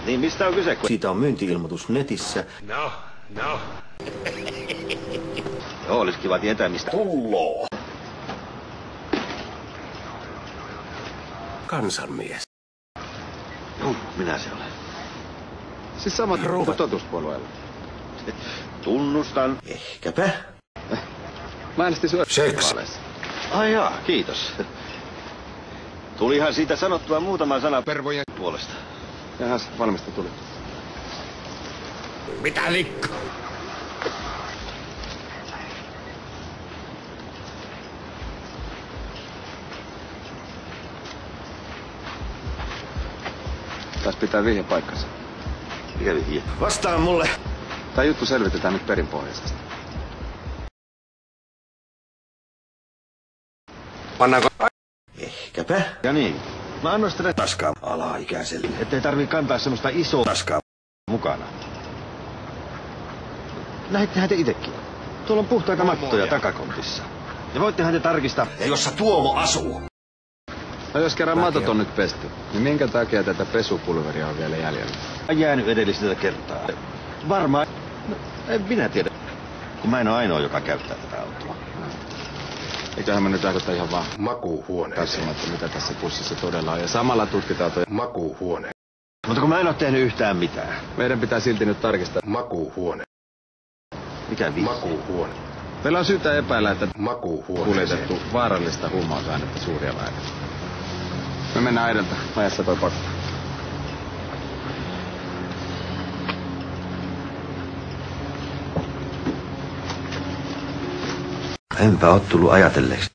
Niin mistä on kyse? Siitä on myynti-ilmoitus netissä. No. Joo, olisi kiva tietää mistä. Tulloo. Kansanmies. Minä se olen. Siis samat kuin Totuuspuolueella. Tunnustan. Ehkäpä. Mä äänestin sua vaaleissa. Ai jaa, kiitos. Tulihan siitä sanottua muutama sana pervojen puolesta. Jahas, valmista tuli. Mitä likka? Taas pitää vihje paikkansa. Mikä vihje? Vastaa mulle. Tää juttu selvitetään nyt perinpohjaisesti. Pannaanko? Ehkäpä. Ja niin. Mä annoin sitä Taskaa alaikäiselle. ettei tarvii kantaa semmoista isoa Taskaa. mukana. Lähettehän te itekin. Tuolla on puhtaita mattoja takakontissa. Ja voittehan te tarkistaa. Ja jossa Tuomo asuu. No jos kerran matot on nyt pesty, niin minkä takia tätä pesupulveria on vielä jäljellä? On jäänyt edelliseltä kertaa. Varmaan. No, en minä tiedä. Kun mä en ole ainoa, joka käyttää tätä autoa. Eiköhän me nyt lähdetä ihan vaan Makuuhuoneeseen. katsomaan, mitä tässä pussissa todella on. Ja samalla tutkitaan toi. Makuuhuone. Mutta kun mä en ole tehnyt yhtään mitään. Meidän pitää silti nyt tarkistaa. Makuuhuone. Mikä viisi? Makuuhuone. Meillä on syytä epäillä, että Makuuhuoneeseen. kuljetettu vaarallista huumausainetta suuria määriä. Me mennään edeltä. Ajassa toi pakko. Enpä oo tullut ajatelleeksi.